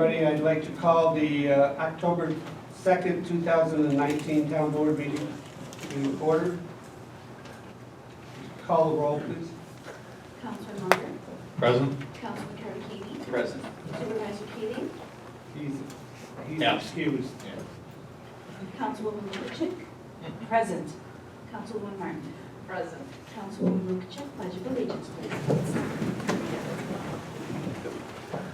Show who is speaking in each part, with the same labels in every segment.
Speaker 1: I'd like to call the October 2nd, 2019 Town Board meeting to order. Call the roll, please.
Speaker 2: Councilor Munger.
Speaker 3: Present.
Speaker 2: Councilor Karakini.
Speaker 3: Present.
Speaker 2: Supervisor Keating.
Speaker 1: He's
Speaker 3: Yeah.
Speaker 1: excused.
Speaker 2: Councilwoman Lukacek.
Speaker 4: Present.
Speaker 2: Councilwoman Martin.
Speaker 4: Present.
Speaker 2: Councilwoman Lukacek, pledge of allegiance, please.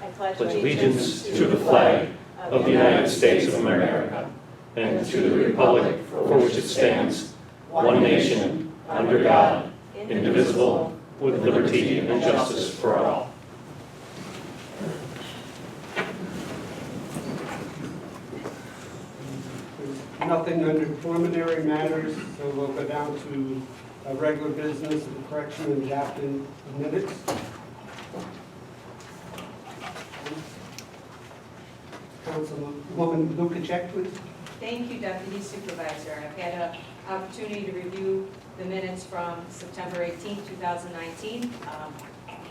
Speaker 4: I
Speaker 5: pledge allegiance to the flag of the United States of America and to the republic for which it stands, one nation, under God, indivisible, with liberty and justice for all.
Speaker 1: There's nothing under preliminary matters, so we'll go down to regular business, the correction and adopting the minutes. Councilwoman Lukacek, please.
Speaker 4: Thank you, Deputy Supervisor. I've had an opportunity to review the minutes from September 18, 2019. I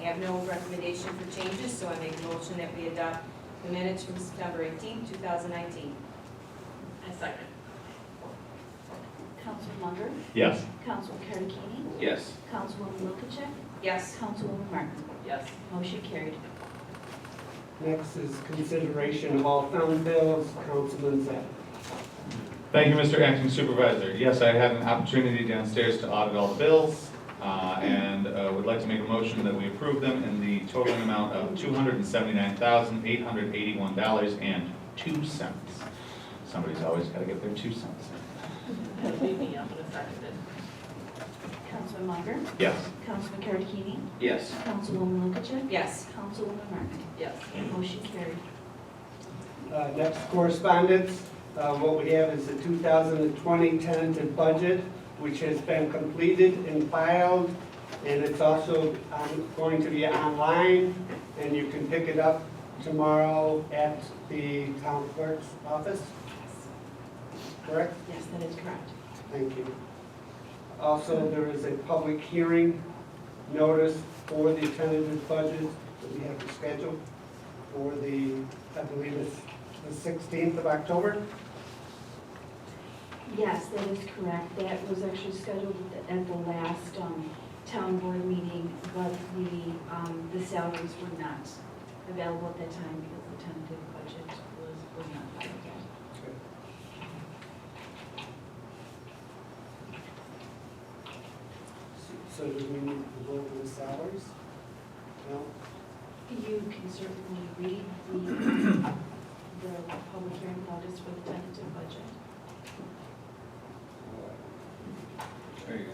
Speaker 4: have no recommendation for changes, so I make a motion that we adopt the minutes from September 18, 2019. I second.
Speaker 2: Councilor Munger.
Speaker 5: Yes.
Speaker 2: Councilor Karakini.
Speaker 3: Yes.
Speaker 2: Councilwoman Lukacek.
Speaker 4: Yes.
Speaker 2: Councilwoman Martin.
Speaker 4: Yes.
Speaker 2: Motion carried.
Speaker 1: Next is consideration of all town bills. Councilman Zeb.
Speaker 3: Thank you, Mr. Acting Supervisor. Yes, I had an opportunity downstairs to audit all the bills, and would like to make a motion that we approve them in the totaling amount of $279,881.02. Somebody's always got to get their 2 cents.
Speaker 2: Councilor Munger.
Speaker 3: Yes.
Speaker 2: Councilor Karakini.
Speaker 3: Yes.
Speaker 2: Councilwoman Lukacek.
Speaker 4: Yes.
Speaker 2: Councilwoman Martin.
Speaker 4: Yes.
Speaker 2: Motion carried.
Speaker 1: Next correspondence, what we have is the 2020 tentative budget, which has been completed and filed, and it's also going to be online, and you can pick it up tomorrow at the town clerk's office, correct?
Speaker 2: Yes, that is correct.
Speaker 1: Thank you. Also, there is a public hearing notice for the tentative budget that we have to schedule for the, I believe it's the 16th of October.
Speaker 2: Yes, that is correct. That was actually scheduled at the last town board meeting, but the salaries were not available at that time because the tentative budget was not filed yet.
Speaker 1: So do we need to vote on the salaries? No?
Speaker 2: You can certainly read the public hearing notice for the tentative budget.
Speaker 3: There you go.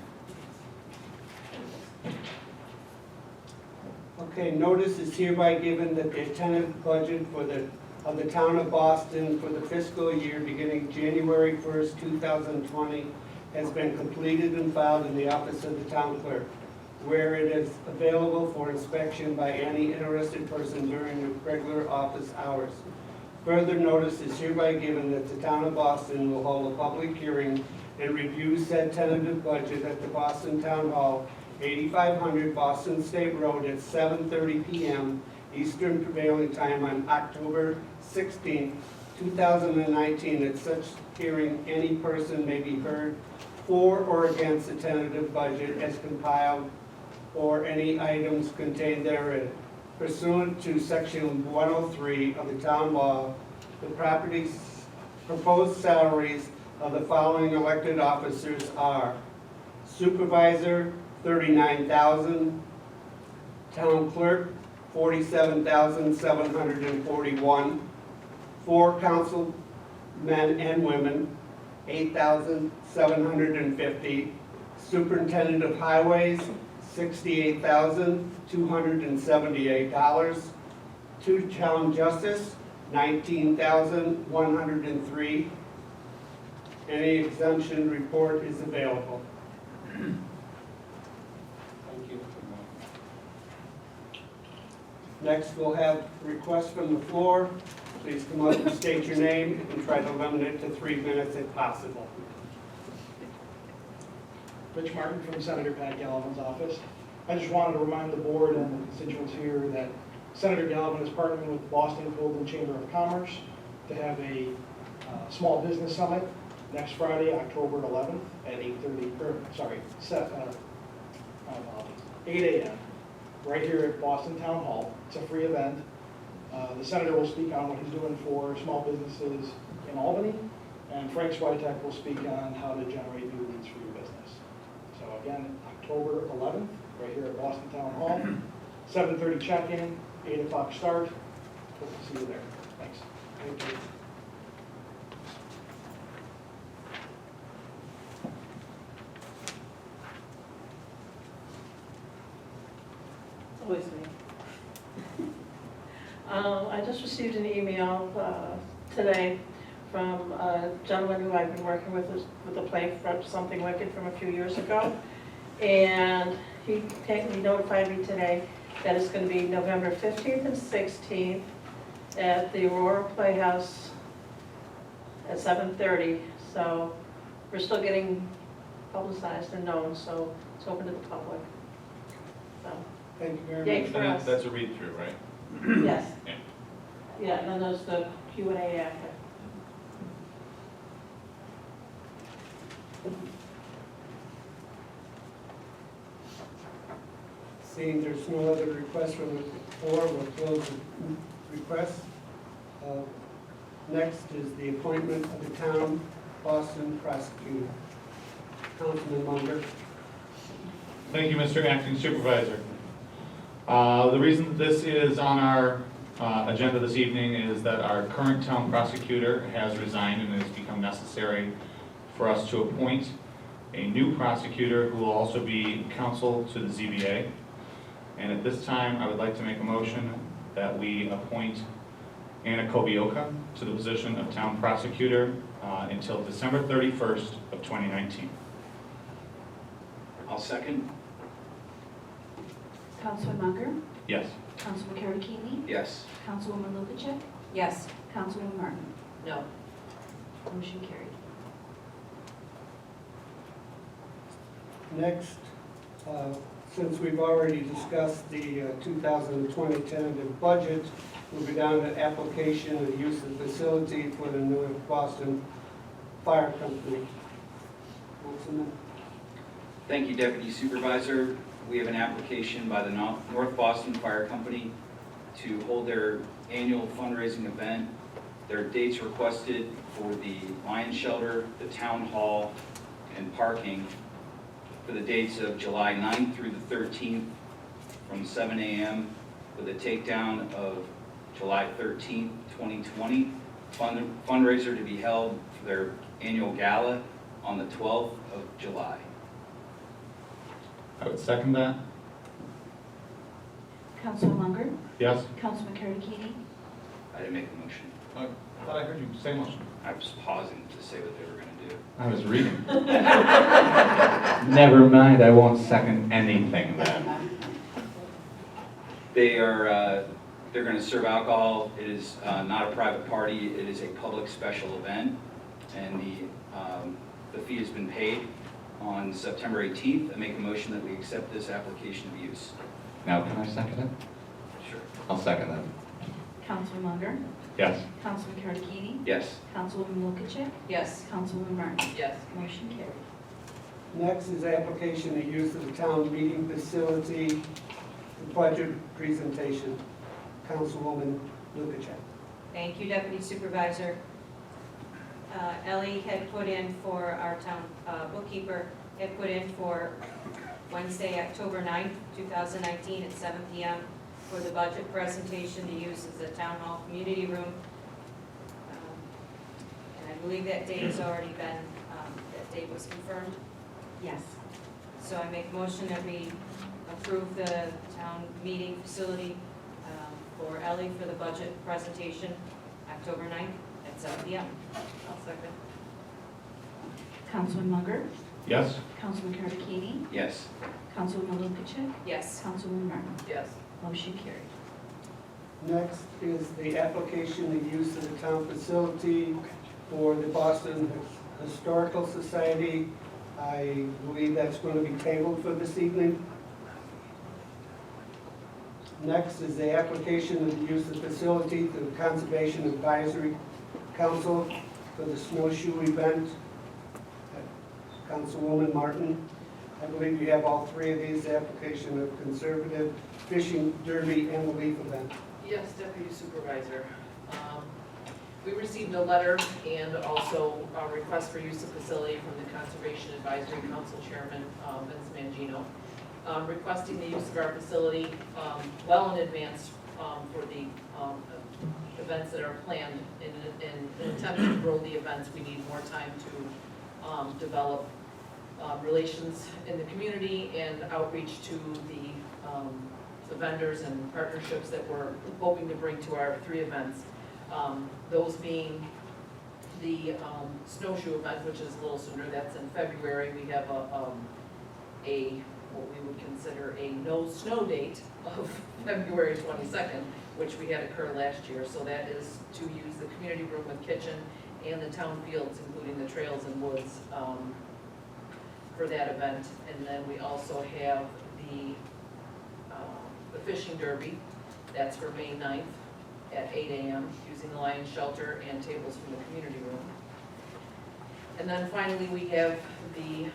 Speaker 1: Okay, notice is hereby given that the tentative budget of the town of Boston for the fiscal year beginning January 1st, 2020 has been completed and filed in the office of the town clerk, where it is available for inspection by any interested person during the regular office hours. Further notice is hereby given that the town of Boston will hold a public hearing and review said tentative budget at the Boston Town Hall, 8500 Boston State Road at 7:30 p.m. Eastern Prevailing Time on October 16, 2019. At such hearing, any person may be heard for or against the tentative budget as compiled or any items contained therein. Pursuant to section 103 of the town law, the proposed salaries of the following elected officers are: supervisor, $39,000; town clerk, $47,741; 4 councilmen and women, $8,750; superintendent of highways, $68,278; 2 town justice, $19,103. Any exemption report is available. Thank you. Next, we'll have requests from the floor. Please come up and state your name and try to limit it to 3 minutes if possible.
Speaker 6: Rich Martin from Senator Pat Gallivan's office. I just wanted to remind the board and the constituents here that Senator Galvin is partnering with the Boston Golden Chamber of Commerce to have a small business summit next Friday, October 11th at 8 a.m. right here at Boston Town Hall. It's a free event. The senator will speak on what he's doing for small businesses in Albany, and Frank Switek will speak on how to generate new leads for your business. So again, October 11th, right here at Boston Town Hall, 7:30 check-in, 8 o'clock start. Hope to see you there. Thanks.
Speaker 1: Thank you.
Speaker 7: Always me. I just received an email today from a gentleman who I've been working with the play for Something Wicked from a few years ago. And he notified me today that it's going to be November 15th and 16th at the Aurora Playhouse at 7:30. So we're still getting publicized and known, so it's open to the public. So,
Speaker 1: Thank you very
Speaker 7: Yay.
Speaker 1: much.
Speaker 7: For us.
Speaker 3: That's a read-through, right?
Speaker 7: yes.
Speaker 3: Yeah.
Speaker 7: Yeah, and then there's the Q&A after.
Speaker 1: Seeing there's no other requests from the floor, we'll close the requests. Next is the appointment of the town Boston prosecutor. Councilman Munger.
Speaker 3: Thank you, Mr. Acting Supervisor. The reason this is on our agenda this evening is that our current town prosecutor has resigned and it has become necessary for us to appoint a new prosecutor who will also be counsel to the ZBA. And at this time, I would like to make a motion that we appoint Anna Kobioka to the position of town prosecutor until December 31st of 2019.
Speaker 8: I'll second.
Speaker 2: Councilman Munger,
Speaker 3: Yes.
Speaker 2: Councilman Karakini,
Speaker 8: Yes.
Speaker 2: Councilwoman Lukacek,
Speaker 4: Yes.
Speaker 2: Councilwoman Martin.
Speaker 4: No.
Speaker 2: Motion carried.
Speaker 1: Next, since we've already discussed the 2020 tentative budget, we'll be down to application of use of facility for the North Boston Fire Company. Councilman?
Speaker 8: Thank you, Deputy Supervisor. We have an application by the North Boston Fire Company to hold their annual fundraising event. There are dates requested for the Lion Shelter, the Town Hall, and parking for the dates of July 9th through the 13th from 7 a.m. with a takedown of July 13th, 2020. Fundraiser to be held for their annual gala on the 12th of July.
Speaker 3: I would second that.
Speaker 2: Councilman Munger,
Speaker 3: Yes?
Speaker 2: Councilman Karakini,
Speaker 8: I didn't make a motion.
Speaker 3: I thought I heard you say motion.
Speaker 8: I was pausing to say what they were going to do.
Speaker 3: I was reading. Never mind, I won't second anything then.
Speaker 8: They're going to serve alcohol. It is not a private party. It is a public special event, and the fee has been paid on September 18th. I make a motion that we accept this application of use.
Speaker 3: Now can I second it?
Speaker 8: Sure.
Speaker 3: I'll second that.
Speaker 2: Councilman Munger,
Speaker 3: Yes.
Speaker 2: Councilman Karakini,
Speaker 8: Yes.
Speaker 2: Councilwoman Lukacek,
Speaker 4: Yes.
Speaker 2: Councilwoman Martin.
Speaker 4: Yes.
Speaker 2: Motion carried.
Speaker 1: Next is application of use of the town meeting facility, the budget presentation. Councilwoman Lukacek.
Speaker 4: Thank you, Deputy Supervisor. Ellie had put in for our town bookkeeper, had put in for Wednesday, October 9th, 2019 at 7 p.m. for the budget presentation to use as the town hall community room. And I believe that date has already been, that date was confirmed.
Speaker 2: Yes.
Speaker 4: So I make a motion that we approve the town meeting facility for Ellie for the budget presentation, October 9th at 7 p.m. I'll second.
Speaker 2: Councilman Munger,
Speaker 3: Yes?
Speaker 2: Councilman Karakini,
Speaker 8: Yes.
Speaker 2: Councilwoman Lukacek,
Speaker 4: Yes.
Speaker 2: Councilwoman Martin.
Speaker 4: Yes.
Speaker 2: Motion carried.
Speaker 1: Next is the application of use of the town facility for the Boston Historical Society. I believe that's going to be tabled for this evening. Next is the application of the use of facility to the Conservation Advisory Council for the snowshoe event. Councilwoman Martin, I believe you have all three of these, the application of conservative fishing derby and the leaf event.
Speaker 9: Yes, Deputy Supervisor. We received a letter and also a request for use of facility from the Conservation Advisory Council Chairman, Vince Mangino, requesting the use of our facility well in advance for the events that are planned. In an attempt to grow the events, we need more time to develop relations in the community and outreach to the vendors and partnerships that we're hoping to bring to our three events. Those being the snowshoe event, which is a little sooner, that's in February. We have what we would consider a no snow date of February 22nd, which we had occur last year. So that is to use the community room with kitchen and the town fields, including the trails and woods, for that event. And then we also have the fishing derby. That's for May 9th at 8 a.m. using the Lions Shelter and tables from the community room. And then finally, we have the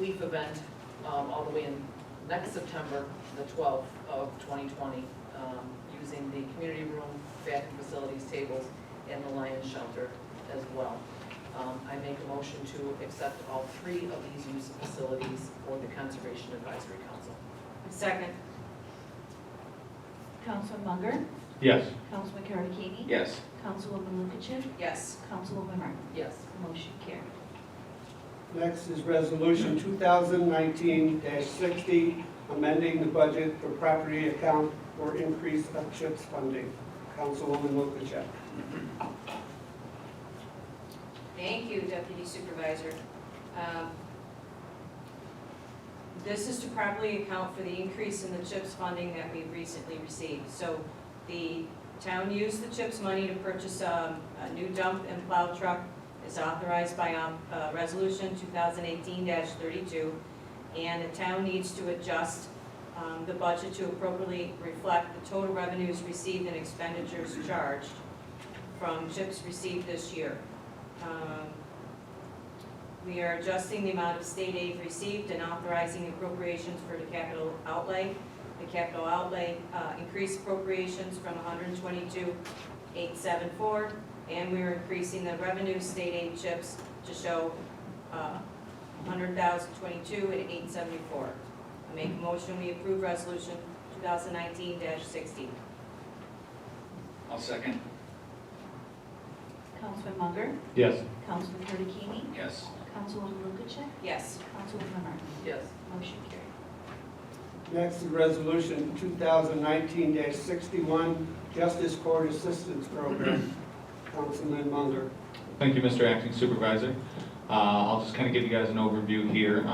Speaker 9: leaf event all the way in next September, the 12th of 2020, using the community room, bathroom facilities, tables, and the Lions Shelter as well. I make a motion to accept all three of these use of facilities for the Conservation Advisory Council.
Speaker 4: Second.
Speaker 2: Councilman Munger,
Speaker 3: Yes.
Speaker 2: Councilman Karakini,
Speaker 8: Yes.
Speaker 2: Councilwoman Lukacek,
Speaker 4: Yes.
Speaker 2: Councilwoman Martin.
Speaker 9: Yes.
Speaker 2: Motion carried.
Speaker 1: Next is Resolution 2019-60, amending the budget for property account for increase of CHIPS funding. Councilwoman Lukacek.
Speaker 4: Thank you, Deputy Supervisor. This is to properly account for the increase in the CHIPS funding that we've recently received. So the town used the CHIPS money to purchase a new dump and plow truck. It's authorized by Resolution 2018-32, and the town needs to adjust the budget to appropriately reflect the total revenues received and expenditures charged from CHIPS received this year. We are adjusting the amount of state aid received and authorizing appropriations for the capital outlay. The capital outlay increased appropriations from $122,874, and we are increasing the revenue state aid CHIPS to show $100,022,874. I make a motion we approve Resolution 2019-60.
Speaker 8: I'll second.
Speaker 2: Councilman Munger,
Speaker 3: Yes.
Speaker 2: Councilman Karakini,
Speaker 8: Yes.
Speaker 2: Councilwoman Lukacek,
Speaker 4: Yes.
Speaker 2: Councilwoman Martin.
Speaker 9: Yes.
Speaker 2: Motion carried.
Speaker 1: Next is Resolution 2019-61, Justice Court Assistance Program. Councilman Munger.
Speaker 3: Thank you, Mr. Acting Supervisor. I'll just kind of give you guys an overview here.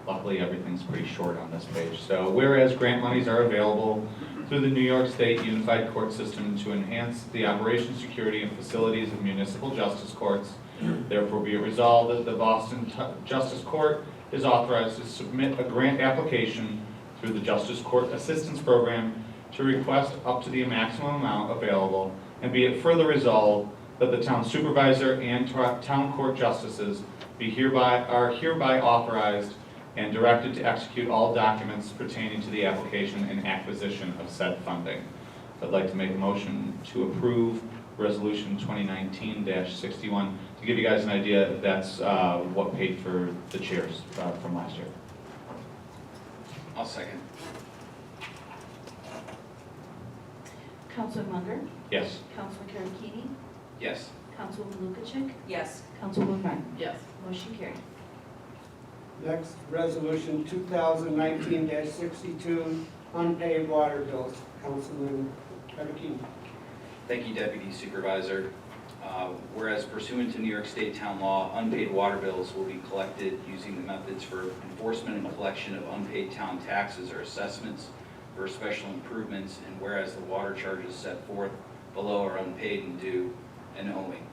Speaker 3: Luckily, everything's pretty short on this page. So whereas grant monies are available through the New York State Unified Court System to enhance the operation, security, and facilities of municipal justice courts, therefore be it resolved that the Boston Justice Court is authorized to submit a grant application through the Justice Court Assistance Program to request up to the maximum amount available, and be it further resolved that the town supervisor and town court justices are hereby authorized and directed to execute all documents pertaining to the application and acquisition of said funding. I'd like to make a motion to approve Resolution 2019-61. To give you guys an idea, that's what paid for the chairs from last year.
Speaker 8: I'll second.
Speaker 2: Councilman Munger,
Speaker 3: Yes.
Speaker 2: Councilman Karakini,
Speaker 8: Yes.
Speaker 2: Councilwoman Lukacek,
Speaker 4: Yes.
Speaker 2: Councilwoman Martin.
Speaker 9: Yes.
Speaker 2: Motion carried.
Speaker 1: Next, Resolution 2019-62, unpaid water bills. Councilman Karakini.
Speaker 8: Thank you, Deputy Supervisor. Whereas pursuant to New York State town law, unpaid water bills will be collected using the methods for enforcement and collection of unpaid town taxes or assessments for special improvements, and whereas the water charges set forth below are unpaid and due and owing.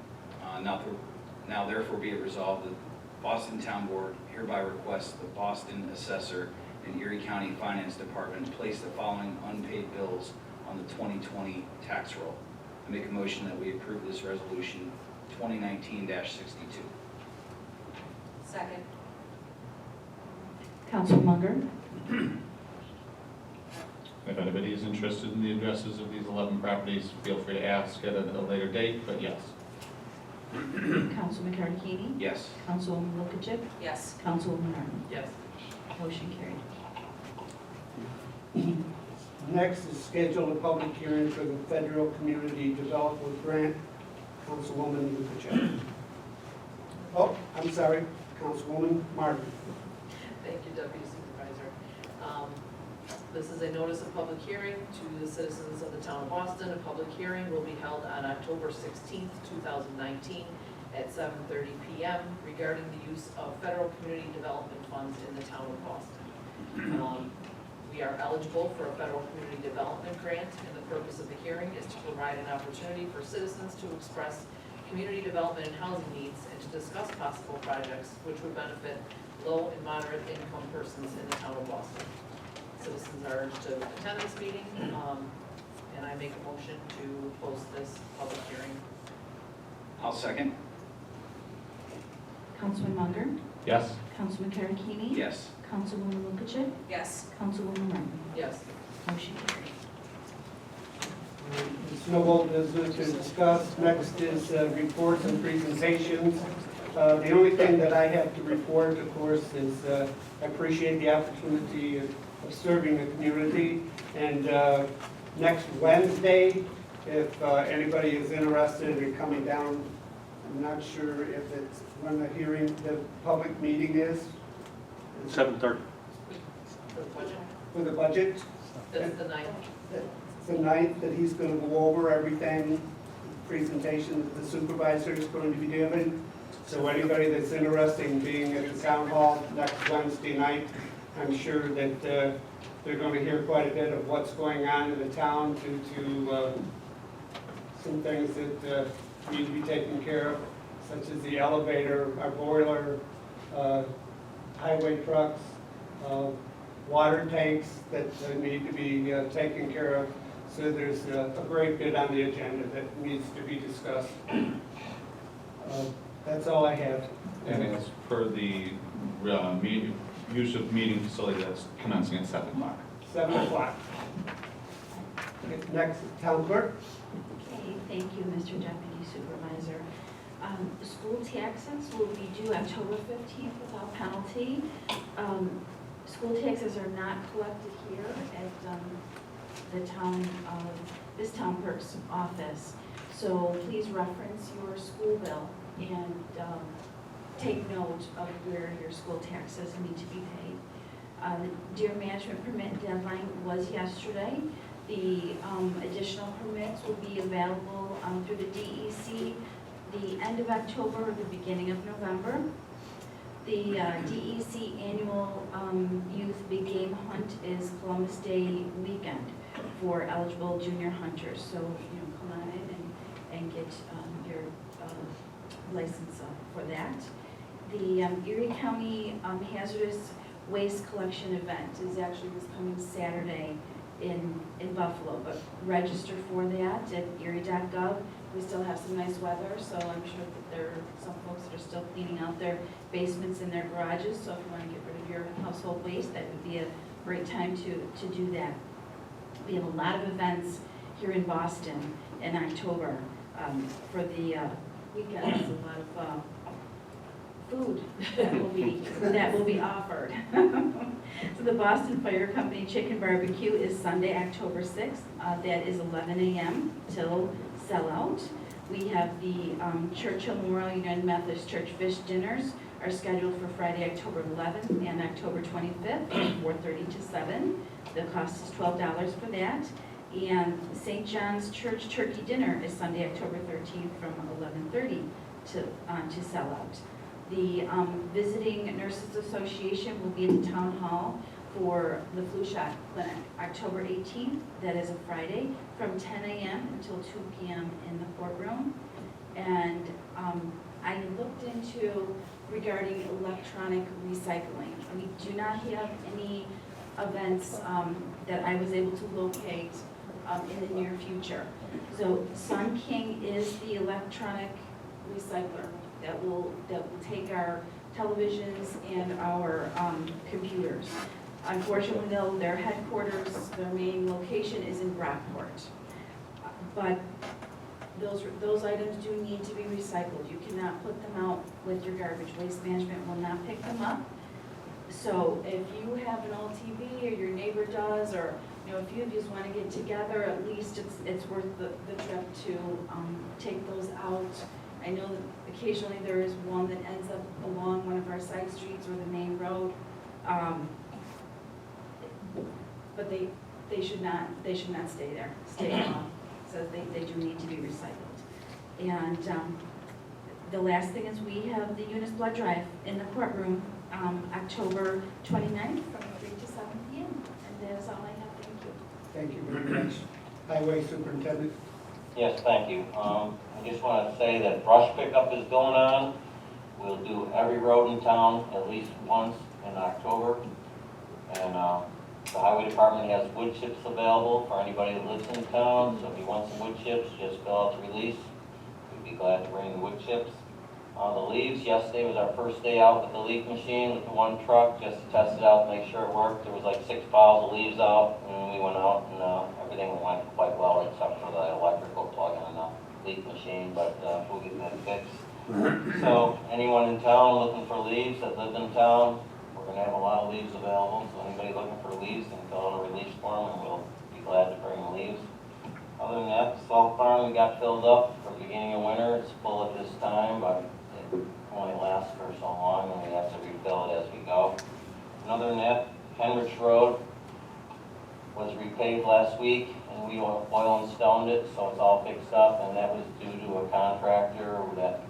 Speaker 8: Now therefore be it resolved that Boston Town Board hereby requests the Boston Assessor and Erie County Finance Department place the following unpaid bills on the 2020 tax roll. I make a motion that we approve this resolution 2019-62.
Speaker 4: Second.
Speaker 2: Council Munger,
Speaker 3: If anybody is interested in the addresses of these 11 properties, feel free to ask at a later date, but yes.
Speaker 2: Council McCarthy,
Speaker 8: Yes.
Speaker 2: Councilwoman Lukacek,
Speaker 4: Yes.
Speaker 2: Councilwoman Martin.
Speaker 9: Yes.
Speaker 2: Motion carried.
Speaker 1: Next is schedule a public hearing for the Federal Community Development Grant. Councilwoman Lukacek. Oh, I'm sorry, Councilwoman Martin.
Speaker 9: Thank you, Deputy Supervisor. This is a notice of public hearing to the citizens of the town of Boston. A public hearing will be held on October 16th, 2019 at 7:30 p.m. regarding the use of federal community development funds in the town of Boston. We are eligible for a federal community development grant, and the purpose of the hearing is to provide an opportunity for citizens to express community development and housing needs and to discuss possible projects which would benefit low and moderate income persons in the town of Boston. Citizens are urged to attend this meeting, and I make a motion to post this public hearing.
Speaker 8: I'll second.
Speaker 2: Councilman Munger,
Speaker 3: Yes?
Speaker 2: Councilman Karakini.
Speaker 8: Yes.
Speaker 2: Councilwoman Lukacek,
Speaker 4: Yes.
Speaker 2: Councilwoman Martin.
Speaker 9: Yes.
Speaker 2: Motion carried.
Speaker 1: There's no old business to discuss. Next is reports and presentations. The only thing that I have to report, of course, is I appreciate the opportunity of serving the community. And next Wednesday, if anybody is interested in coming down, I'm not sure if it's when the public meeting is.
Speaker 5: 7:30.
Speaker 9: For the budget,
Speaker 1: For the budget.
Speaker 9: that's the ninth.
Speaker 1: It's the night that he's going to go over everything, presentation that the supervisor is going to be giving. So anybody that's interested in being at the town hall next Wednesday night, I'm sure that they're going to hear quite a bit of what's going on in the town due to some things that need to be taken care of, such as the elevator, our boiler, highway trucks, water tanks that need to be taken care of. So there's a great bit on the agenda that needs to be discussed. That's all I have.
Speaker 3: And it's for the use of meeting facility that's commencing at 7 o'clock.
Speaker 1: 7 o'clock. Next, town clerk.
Speaker 2: Okay, thank you, Mr. Deputy Supervisor. School taxes will be due October 15th without penalty. School taxes are not collected here at the town, this town clerk's office. So please reference your school bill and take note of where your school taxes need to be paid. The deer management permit deadline was yesterday. The additional permits will be available through the DEC the end of October or the beginning of November. The DEC annual youth big game hunt is Columbus Day weekend for eligible junior hunters. So, come on in and get your license for that. The Erie County hazardous waste collection event is actually this coming Saturday in Buffalo, but register for that at erie.gov. We still have some nice weather, so I'm sure that there are some folks that are still cleaning out their basements and their garages, so if you want to get rid of your household waste, that would be a great time to do that. We have a lot of events here in Boston in October for the weekends, a lot of food that will be offered. So the Boston Fire Company Chicken Barbecue is Sunday, October 6th. That is 11 a.m. till sellout. We have the Churchill Memorial United Methodist Church Fish Dinners are scheduled for Friday, October 11th and October 25th from 4:30 to 7. The cost is $12 for that. And St. John's Church Turkey Dinner is Sunday, October 13th from 11:30 to sellout. The Visiting Nurses Association will be at the Town Hall for the flu shot clinic, October 18th. That is a Friday, from 10 a.m. until 2 p.m. in the courtroom. And I looked into regarding electronic recycling. We do not have any events that I was able to locate in the near future. So Sun King is the electronic recycler that will take our televisions and our computers. Unfortunately, though, their headquarters, their main location is in Brockport. But those items do need to be recycled. You cannot put them out with your garbage. Waste Management will not pick them up. So if you have an old TV, or your neighbor does, or if you just want to get together, at least it's worth the trip to take those out. I know that occasionally there is one that ends up along one of our side streets or the main road. But they should not stay there. So they do need to be recycled. And the last thing is we have the Eunice Blood Drive in the courtroom, October 29th from 3 to 7 p.m. And that is all I have. Thank you.
Speaker 1: Thank you very much. Highway Superintendent.
Speaker 10: Yes, thank you. I just want to say that brush pickup is going on. We'll do every road in town at least once in October. And the highway department has wood chips available for anybody that lives in town. So if you want some wood chips, just fill out the release. We'd be glad to bring the wood chips. The leaves, yesterday was our first day out with the leaf machine with the one truck, just to test it out, make sure it worked. There was like 6 piles of leaves out, and we went out, and everything went quite well, except for the electrical plug in the leaf machine, but we'll get that fixed. So anyone in town looking for leaves that live in town, we're going to have a lot of leaves available, so anybody looking for leaves can fill out a release form, and we'll be glad to bring the leaves. Other than that, the salt farm we got filled up for the beginning of winter. It's full at this time, but it only lasts for so long, and we have to refill it as we go. And other than that, Henrich Road was repaved last week, and we oil and stoned it, so it's all fixed up, and that was due to a contractor that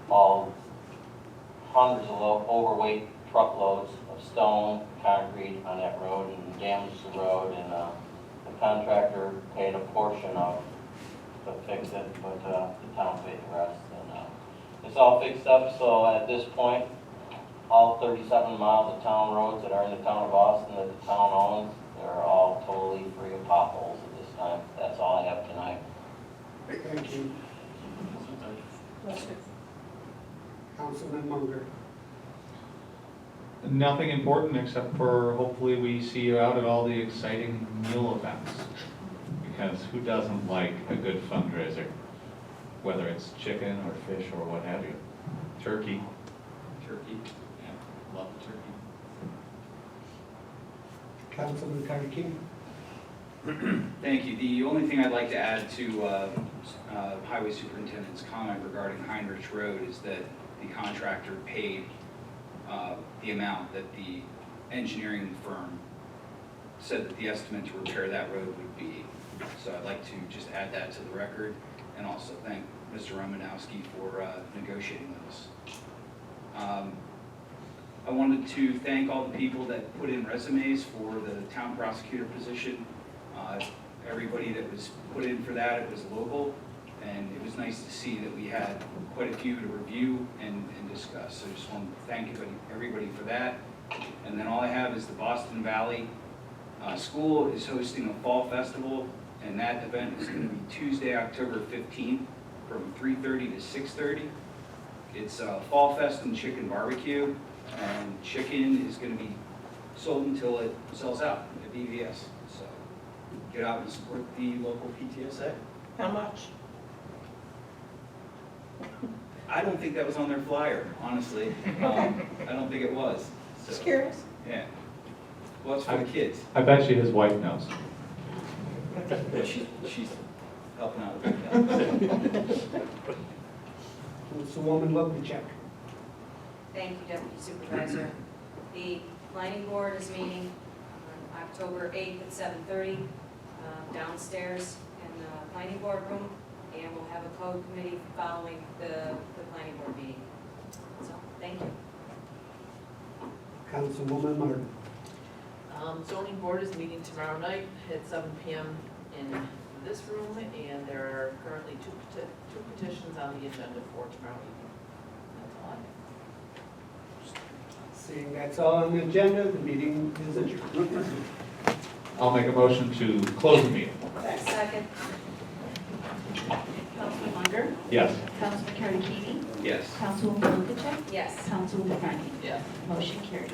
Speaker 10: hauled hundreds of overweight truckloads of stone, concrete on that road and damaged the road, and the contractor paid a portion of to fix it, but the town paid the rest. And it's all fixed up, so at this point, all 37 miles of town roads that are in the town of Boston that the town owns, they're all totally free of potholes at this time. That's all I have tonight.
Speaker 1: Thank you. Councilman Munger.
Speaker 3: Nothing important except for hopefully we see you out at all the exciting meal events. Because who doesn't like a good fundraiser? Whether it's chicken or fish or what have you. Turkey.
Speaker 8: Turkey.
Speaker 3: Yeah, love the turkey.
Speaker 1: Councilman Karkin.
Speaker 8: Thank you. The only thing I'd like to add to Highway Superintendent's comment regarding Heinrich Road is that the contractor paid the amount that the engineering firm said that the estimate to repair that road would be. So I'd like to just add that to the record, and also thank Mr. Romanowski for negotiating those. I wanted to thank all the people that put in resumes for the town prosecutor position. Everybody that was put in for that, it was local, and it was nice to see that we had quite a few to review and discuss. So I just want to thank everybody for that. And then all I have is the Boston Valley School is hosting a fall festival, and that event is going to be Tuesday, October 15th from 3:30 to 6:30. It's Fall Fest and Chicken Barbecue, and chicken is going to be sold until it sells out at BVS. So get out and support the local PTSA.
Speaker 7: How much?
Speaker 8: I don't think that was on their flyer, honestly. I don't think it was. So,
Speaker 7: Just curious.
Speaker 8: yeah. Well, it's for the kids.
Speaker 3: I bet you his wife knows.
Speaker 8: Yeah, she's helping out with that.
Speaker 1: Councilwoman Lubacek.
Speaker 4: Thank you, Deputy Supervisor. The planning board is meeting on October 8th at 7:30 downstairs in the planning board room, and we'll have a code committee following the planning board meeting. So, thank you.
Speaker 1: Councilwoman Martin.
Speaker 9: Zoning board is meeting tomorrow night at 7 p.m. in this room, and there are currently two petitions on the agenda for tomorrow evening. That's all I have.
Speaker 1: Seeing that's all on the agenda, the meeting is adjourned.
Speaker 3: I'll make a motion to close the meeting.
Speaker 4: Second.
Speaker 2: Councilman Munger,
Speaker 3: Yes.
Speaker 2: Councilman Carnegie,
Speaker 8: Yes.
Speaker 2: Councilwoman Lukacek,
Speaker 4: Yes.
Speaker 2: Councilwoman Carney.
Speaker 9: Yes.
Speaker 2: Motion carried.